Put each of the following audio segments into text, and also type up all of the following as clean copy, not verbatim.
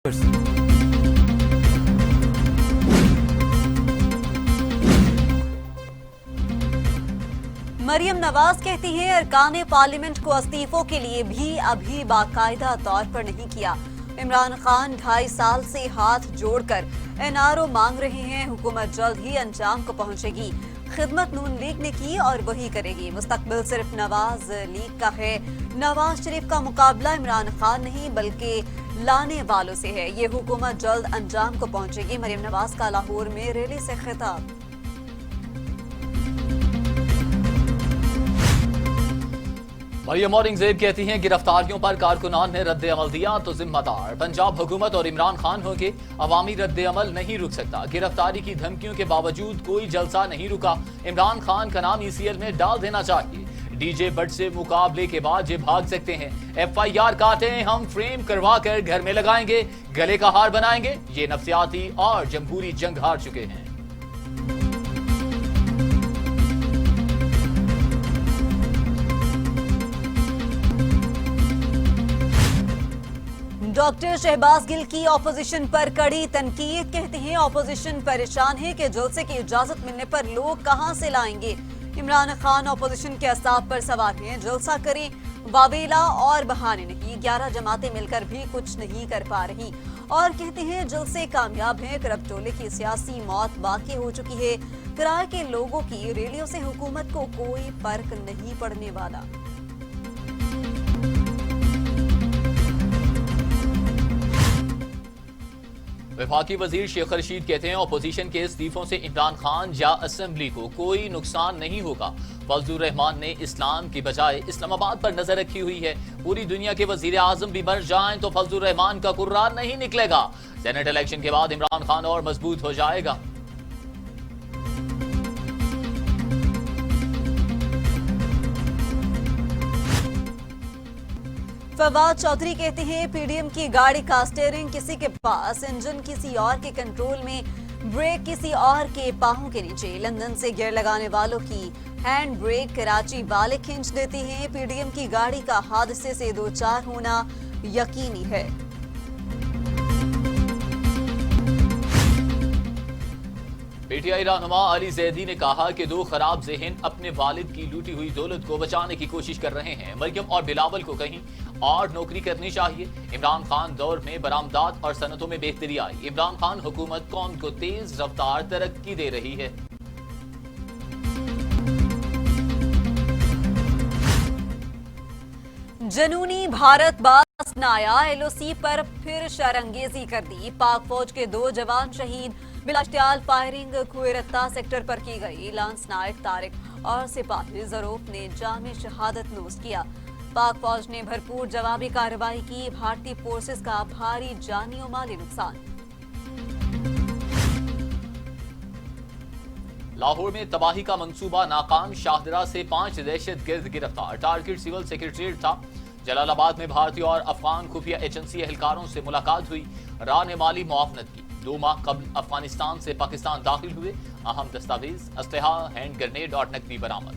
मरियम नवाज कहती हैं अरकान पार्लियामेंट को इस्तीफों के लिए भी अभी बाकायदा तौर पर नहीं किया। इमरान खान 2.5 साल से हाथ जोड़कर एनआरओ मांग रहे हैं। हुकूमत जल्द ही अंजाम को पहुंचेगी। खिदमत नून लीग ने की और वही करेगी। मुस्तकबिल सिर्फ नवाज लीग का है। नवाज शरीफ का मुकाबला इमरान खान नहीं बल्कि लाने वालों से है। ये हुकूमत जल्द अंजाम को पहुंचेगी। मरियम नवाज का लाहौर में रैली से खिताब। मरियम औरंगजेब कहती हैं गिरफ्तारियों पर कारकुनान ने रद्द अमल दिया तो जिम्मेदार पंजाब हुकूमत और इमरान खान होंगे। अवामी रद्द अमल नहीं रुक सकता। गिरफ्तारी की धमकियों के बावजूद कोई जलसा नहीं रुका। इमरान खान का नाम ईसीएल में डाल देना चाहिए। डीजे बट से मुकाबले के बाद ये भाग सकते हैं। FIR काटे हम फ्रेम करवा कर घर में लगाएंगे, गले का हार बनाएंगे। ये नफ्सियाती और जमहूरी जंग हार चुके हैं। डॉक्टर शहबाज गिल की ऑपोजिशन पर कड़ी तनकीद। कहते हैं ऑपोजिशन परेशान है कि जलसे की इजाजत मिलने पर लोग कहां से लाएंगे। इमरान खान ऑपोजिशन के असाब पर सवार हैं। जलसा करें, वावेला और बहाने नहीं। 11 जमातें मिलकर भी कुछ नहीं कर पा रही और कहते हैं जलसे कामयाब हैं। करब टोले की सियासी मौत बाकी हो चुकी है। किराए के लोगों की रैलियों से हुकूमत को कोई फर्क नहीं पड़ने वाला। वफाकी वजीर शेख रशीद कहते हैं अपोजिशन के इस्तीफों से इमरान खान या असेंबली को कोई नुकसान नहीं होगा। फजलुर रहमान ने इस्लाम की बजाय इस्लामाबाद पर नजर रखी हुई है। पूरी दुनिया के वजीर आजम भी मर जाएं तो फजलुर रहमान का कुर्रा नहीं निकलेगा। सेनेट इलेक्शन के बाद इमरान खान और मजबूत हो जाएगा। फवाद चौधरी कहते हैं पीडीएम की गाड़ी का स्टीयरिंग किसी के पास, इंजन किसी और के कंट्रोल में, ब्रेक किसी और के पांवों के नीचे। लंदन से गियर लगाने वालों की हैंड ब्रेक कराची वाले खींच देते हैं। पीडीएम की गाड़ी का हादसे से दो चार होना यकीनी है। पीटीआई रहनुमा अली जैदी ने कहा कि दो खराब ज़हन अपने वालिद की लूटी हुई दौलत को बचाने की कोशिश कर रहे हैं। मरियम और बिलावल को कहीं और नौकरी करनी चाहिए। इमरान खान दौर में बरामदात और सनतों में बेहतरी आई। इमरान खान हुकूमत कौम को तेज रफ्तार तरक्की दे रही है। जनूनी भारत बास न आया। LOC पर फिर शरंगेजी कर दी। पाक फौज के 2 जवान शहीद। बिलाश्तियाल फायरिंग कुएरत्ता सेक्टर पर की गई। लांस नायक तारिक और सिपाही जरूफ ने जामे शहादत नोश किया। पाक फौज ने भरपूर जवाबी कार्रवाई की। भारतीय फोर्सेस का भारी जानी और माली नुकसान। लाहौर में तबाही का मंसूबा नाकाम। शाहदरा से 5 दहशतगर्द गिरफ्तार। टारगेट सिविल सेक्रेटरीट था। जलालाबाद में भारतीय और अफगान खुफिया एजेंसी एहलकारों से मुलाकात हुई। राह ने माली मुआवनत की। 2 माह कबल अफगानिस्तान से पाकिस्तान दाखिल हुए। अहम दस्तावेज, असलहा, हैंड ग्रेनेड और नकदी बरामद।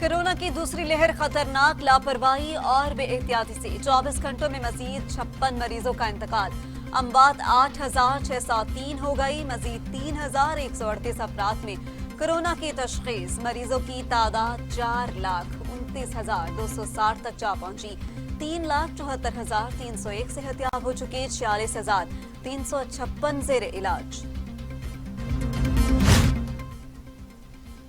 कोरोना की दूसरी लहर खतरनाक। लापरवाही और बेएहतियाती से 24 घंटों में मजीद 56 मरीजों का इंतकाल। अमवात 8,603 हो गई। मजीद 3,138 अफराद में कोरोना की तशखीस। मरीजों की तादाद 4,29,260 तक जा पहुंची। 3,74,301 सेहतियाब हो चुके। 46,356 जेर इलाज।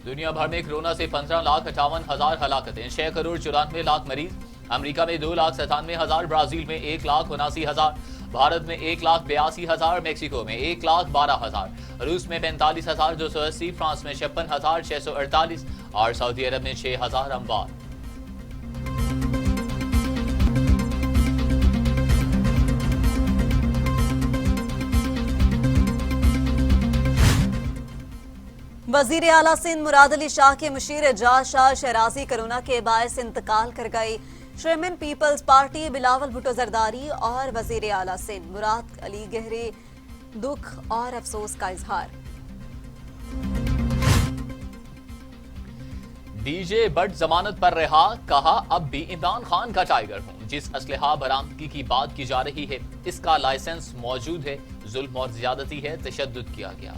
दुनिया भर में कोरोना से 15,58,000 हलाकतें। 6 करोड़ 94 लाख मरीज। अमेरिका में 2,97,000, ब्राजील में 1,79,000, भारत में 1,82,000, मेक्सिको में 1,12,000, रूस में 45,280, फ्रांस में 56,648 और सऊदी अरब में 6,000 अमवात। वजीर आला सिंध मुराद अली शाह के मुशीर एजाज शाह शराजी कोरोना के बायस इंतकाल कर गए। चेयरमैन पीपल्स पार्टी बिलावल भुट्टो जरदारी और वजीर आला सिंध मुराद अली गहरे दुख और अफसोस का इजहार। डीजे बट जमानत पर रहा, कहा अब भी इमरान खान का टाइगर हूं। जिस असलहा बरामदगी की बात की जा रही है इसका लाइसेंस मौजूद है। जुल्म और ज्यादती है, तशद्दुद किया गया।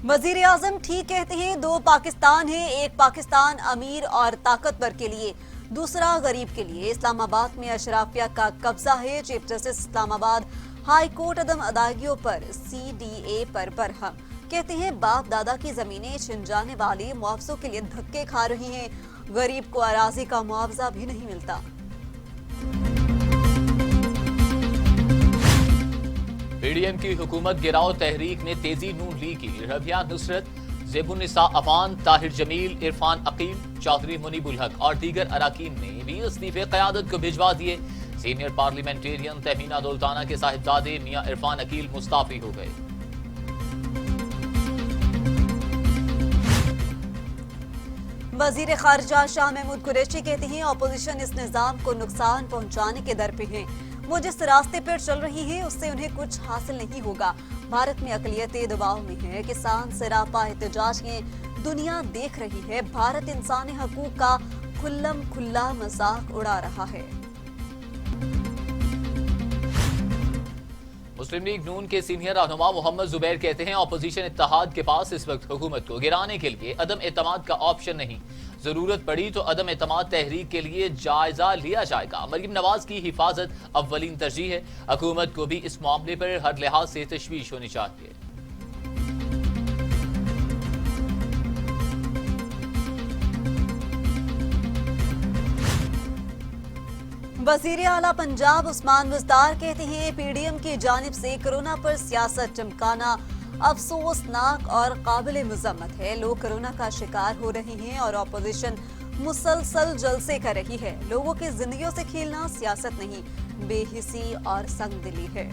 वजीर आजम ठीक कहते हैं, दो पाकिस्तान है, एक पाकिस्तान अमीर और ताकतवर के लिए, दूसरा गरीब के लिए। इस्लामाबाद में अशराफिया का कब्जा है। Chief justice Islamabad high court अदम अदायगियों पर CDA पर बरहम। कहते हैं बाप दादा की जमीनें छिन जाने वाले मुआवजों के लिए धक्के खा रही हैं। गरीब को अराजी का मुआवजा भी नहीं मिलता। पीडीएम की हुकूमत गिराओ तहरीक ने तेजी नून लीग की। रबिया नुसरत, ज़ेबुन्निसा अफान, ताहिर जमील, इरफान अकील, चौधरी मुनीबुल हक और दीगर अराकीन ने भी इस्तीफे क़यादत को भिजवा दिए। सीनियर पार्लियामेंटेरियन तहमीना दुल्ताना के साहिबजादे मियां इरफान अकील मुस्ताफी हो गए। वजीर खारजा शाह महमूद कुरैशी कहते हैं अपोजिशन इस निजाम को नुकसान पहुंचाने के दर पे है। वो जिस रास्ते पर चल रही है उससे उन्हें कुछ हासिल नहीं होगा। भारत में अकलियतें दबाव में है, किसान सरापा एहतजाज में दुनिया देख रही है। भारत इंसानी हकूक का खुल्लम खुल्ला मजाक उड़ा रहा है। मुस्लिम लीग नून के सीनियर रहनुमा मोहम्मद जुबैर कहते हैं अपोजिशन इत्तेहाद के पास इस वक्त हुकूमत को गिराने के लिए अदम एतमाद का ऑप्शन नहीं। जरूरत पड़ी तो अदम एतमाद तहरीक के लिए जायजा लिया जाएगा। मरीम नवाज की हिफाजत अव्वलीन तरजीह है। हुकूमत को भी इस मामले पर हर लिहाज से तशवीश होनी चाहिए। वजीर आला पंजाब उस्मान बुज़दार कहते हैं पीडीएम की जानिब से कोरोना पर सियासत चमकाना अफसोसनाक और काबिल मुजम्मत है। लोग कोरोना का शिकार हो रहे हैं और अपोजिशन मुसलसल जलसे कर रही है। लोगों की जिंदगियों से खेलना सियासत नहीं, बेहिसी और संगदिली है।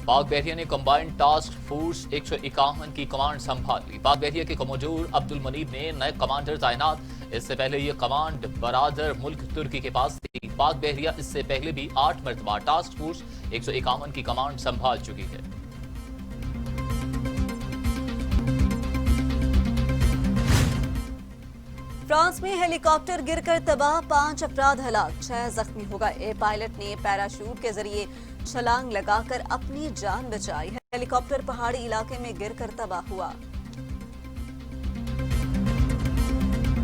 पाक बहरिया ने कंबाइंड टास्क फोर्स 151 की कमांड संभाल ली। पाक बहरिया के कमोडोर अब्दुल मनीब ने नए कमांडर तैनात। इससे पहले ये कमांड बरादर मुल्क तुर्की के पास थी। पाक बहरिया इससे पहले भी 8 मरतबा टास्क फोर्स 151 की कमांड संभाल चुकी है। फ्रांस में हेलीकॉप्टर गिरकर तबाह, 5 अफराद हलाक, 6 जख्मी हो गए। पायलट ने पैराशूट के जरिए छलांग लगाकर अपनी जान बचाई। हेलीकॉप्टर पहाड़ी इलाके में गिरकर तबाह हुआ।